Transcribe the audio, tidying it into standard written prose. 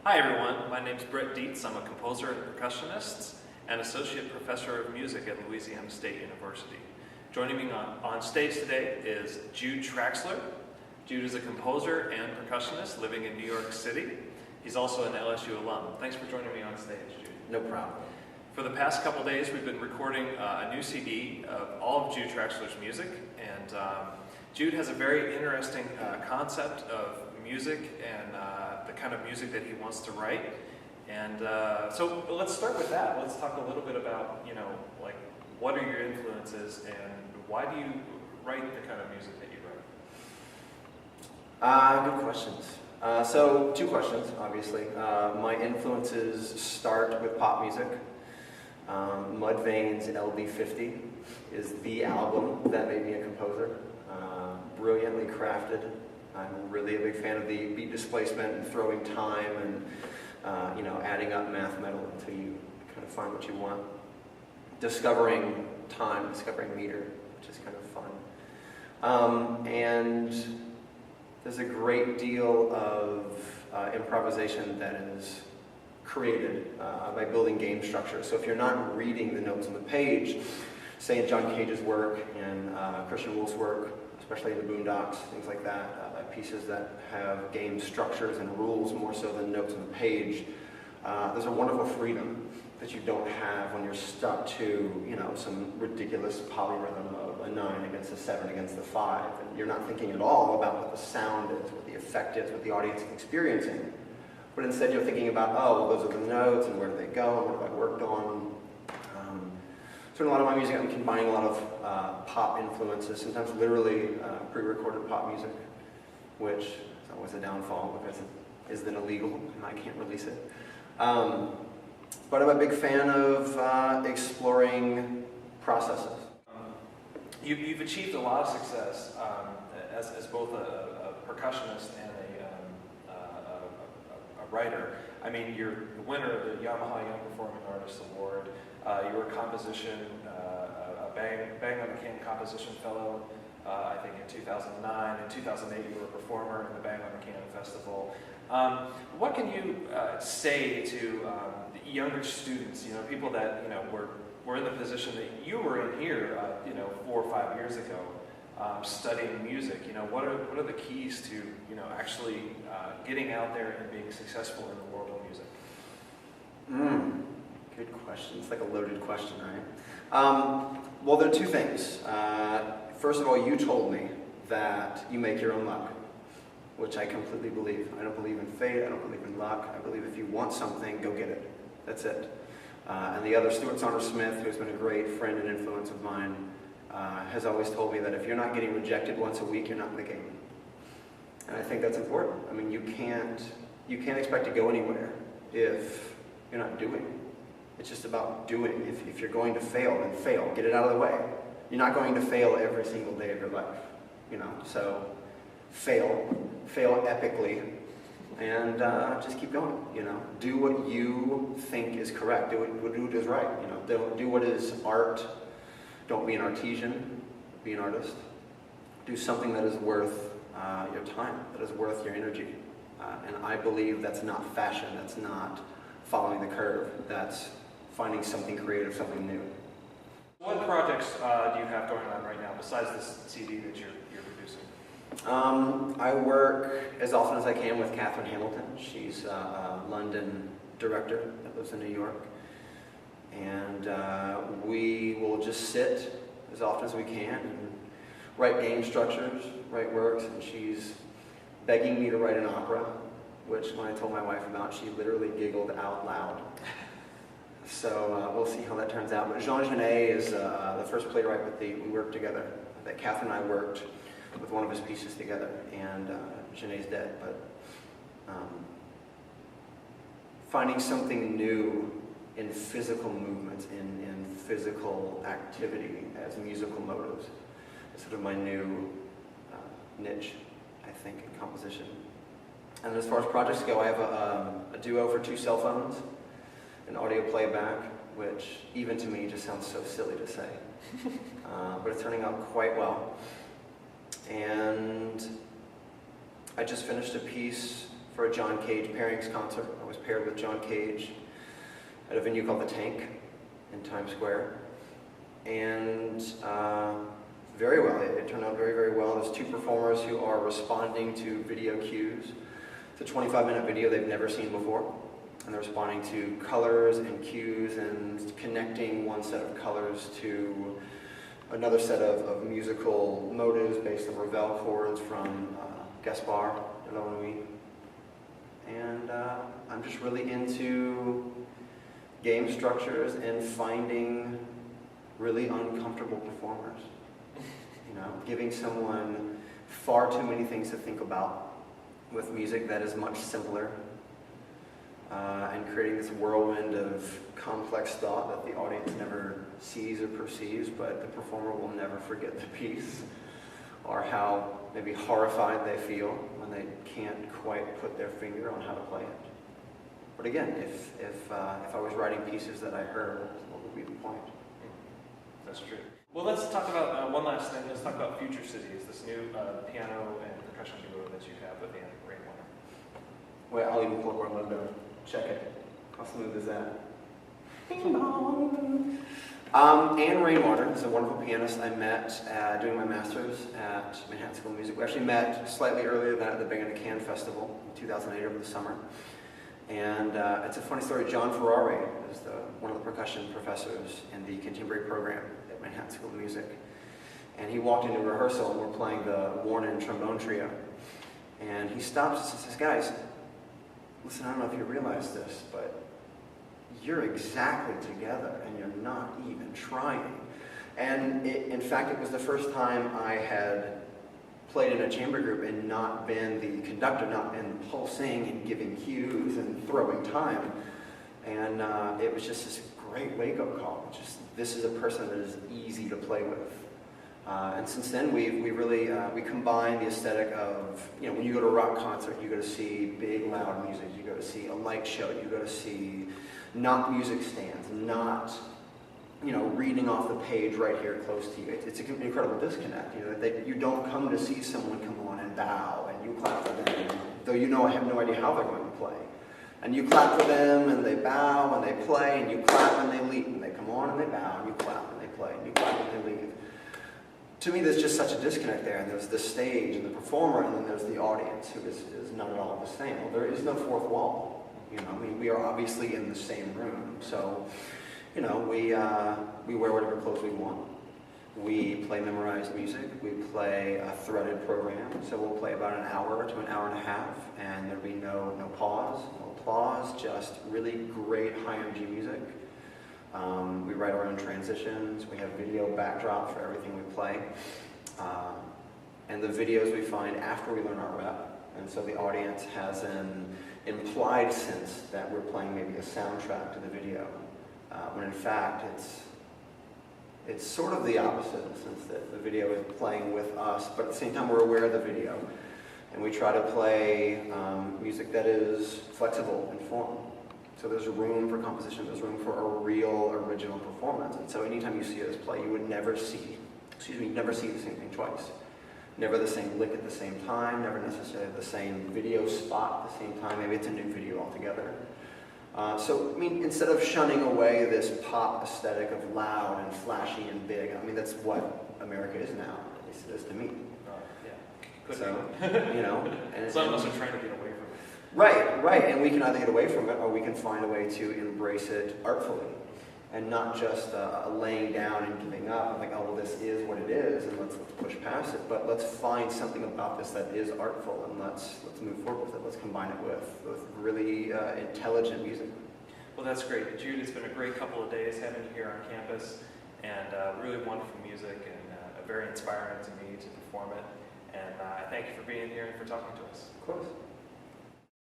Hi everyone, my name is Dietz. I'm a composer and percussionist and associate professor of music at Louisiana State University. Joining me on stage today is Jude Traxler. Jude is a composer and percussionist living in New York City. He's also an LSU alum. Thanks for joining me on stage, Jude. No problem. For the past couple days, we've been recording a new CD of all of Jude Traxler's music, and Jude has a very interesting concept of music and the kind of music that he wants to write. And so let's start with that. Let's talk a little bit about, like what are your influences and why do you write the kind of music that you write? Good questions. So two questions, obviously. My influences start with pop music. Mudvayne's LD50 is the album that made me a composer. Brilliantly crafted. I'm really a big fan of the beat displacement and throwing time and adding up math metal until you kind of find what you want. Discovering time, discovering meter, which is kind of fun. And there's a great deal of improvisation that is created by building game structure. So if you're not reading the notes on the page, say in John Cage's work and Christian Wolf's work, especially in the Boondocks, things like that, pieces that have game structures and rules more so than notes on the page, there's a wonderful freedom that you don't have when you're stuck to, some ridiculous polyrhythm of a 9 against a 7 against the 5, and you're not thinking at all about what the sound is, what the effect is, what the audience is experiencing. But instead you're thinking about, oh, well, those are the notes, and where do they go, and what have I worked on? So in a lot of my music, I'm combining a lot of pop influences, sometimes literally pre-recorded pop music, which is always a downfall because it is then illegal, and I can't release it. But I'm a big fan of exploring processes. You've achieved a lot of success as both a percussionist and a writer. I mean, you're the winner of the Yamaha Young Performing Artist Award. You were a composition, a Bang on the Can composition fellow, I think in 2009. In 2008, you were a performer in the Bang on the Can Festival. What can you say to the younger students, people that were in the position that you were in here, 4 or 5 years ago, studying music? What are the keys to actually getting out there and being successful in the world of music? Good question. It's like a loaded question, right? Well, there are two things. First of all, you told me that you make your own luck, which I completely believe. I don't believe in fate. I don't believe in luck. I believe if you want something, go get it. That's it. And the other, Stuart Saunders-Smith, who's been a great friend and influence of mine, has always told me that if you're not getting rejected once a week, you're not in the game. And I think that's important. I mean, you can't expect to go anywhere if you're not doing. It's just about doing. If you're going to fail, then fail. Get it out of the way. You're not going to fail every single day of your life, So fail epically, and just keep going. Do what you think is correct. Do what is right. Don't do what is art. Don't be an artisan. Be an artist. Do something that is worth your time. That is worth your energy. And I believe that's not fashion. That's not following the curve. That's finding something creative, something new. What projects do you have going on right now besides this CD that you're producing? I work as often as I can with Catherine Hamilton. She's a London director that lives in New York. And we will just sit as often as we can and write game structures, write works, and she's begging me to write an opera, which when I told my wife about, she literally giggled out loud. So we'll see how that turns out. But Jean Genet is the first playwright we worked together. That Catherine and I worked with one of his pieces together, and Genet's dead. But finding something new in physical movements, in physical activity as musical motives is sort of my new niche, I think, in composition. And as far as projects go, I have a duo for 2 cell phones, an audio playback, which even to me just sounds so silly to say, but it's turning out quite well. And I just finished a piece for a John Cage pairings concert. I was paired with John Cage at a venue called The Tank in Times Square. And very well, it turned out very, very well. There's two performers who are responding to video cues. It's a 25-minute video they've never seen before. And they're responding to colors and cues and connecting one set of colors to another set of musical motives based on Ravel chords from Gaspar de la Nuit. And I'm just really into game structures and finding really uncomfortable performers. You know, giving someone far too many things to think about with music that is much simpler. And creating this whirlwind of complex thought that the audience never sees or perceives, but the performer will never forget the piece, or how maybe horrified they feel when they can't quite put their finger on how to play it. But again, if I was writing pieces that I heard, what would be the point? That's true. Well, let's talk about one last thing. Let's talk about Future Cities, this new piano and percussion duo that you have with Anne Rainwater. Well, I'll even pull up our logo. Check it. How smooth is that? Bing bong. Anne Rainwater is a wonderful pianist I met doing my master's at Manhattan School of Music. We actually met slightly earlier than that at the Bang on the Can Festival in 2008 over the summer. And it's a funny story. John Ferrari is one of the percussion professors in the contemporary program at Manhattan School of Music. And he walked into rehearsal and we're playing the Warren trombone trio. And he stops and says, "Guys, listen, I don't know if you realize this, but you're exactly together and you're not even trying." And in fact, it was the first time I had played in a chamber group and not been the conductor, not been pulsing and giving cues and throwing time. And it was just this great wake-up call. Just, this is a person that is easy to play with. And since then, we really combine the aesthetic of, you know, when you go to a rock concert, you go to see big, loud music. You go to see a light show. You go to see not music stands, not, you know, reading off the page right here close to you. It's an incredible disconnect. You know, that you don't come to see someone come on and bow and you clap for them, though you know I have no idea how they're going to play. And you clap for them and they bow and they play and you clap and they leave and they come on and they bow and you clap and they play and you clap and they leave. To me, there's just such a disconnect there, and there's the stage and the performer, and then there's the audience, who is not at all the same. Well, there is no fourth wall. You know, I mean, we are obviously in the same room, so you know, we wear whatever clothes we want. We play memorized music. We play a threaded program, so we'll play about an hour to an hour and a half, and there'll be no pause, no applause, just really great high energy music. We write our own transitions. We have video backdrops for everything we play. And the videos we find after we learn our rep. And so the audience has an implied sense that we're playing maybe a soundtrack to the video. When in fact, it's sort of the opposite in the sense that the video is playing with us, but at the same time we're aware of the video. And we try to play music that is flexible in form. So there's room for composition, there's room for a real original performance. And so anytime you see us play, you would never see the same thing twice. Never the same lick at the same time, never necessarily the same video spot at the same time. Maybe it's a new video altogether. So, I mean, instead of shunning away this pop aesthetic of loud and flashy and big, I mean, that's what America is now, at least it is to me. Yeah. So, you know. And some of us are trying to get away from it. Right, and we can either get away from it or we can find a way to embrace it artfully and not just laying down and giving up and like, oh, well, this is what it is and let's push past it, but let's find something about this that is artful and let's move forward with it. Let's combine it with really intelligent music. Well, that's great. Jude, it's been a great couple of days having you here on campus and really wonderful music and very inspiring to me to perform it. And I thank you for being here and for talking to us. Of course.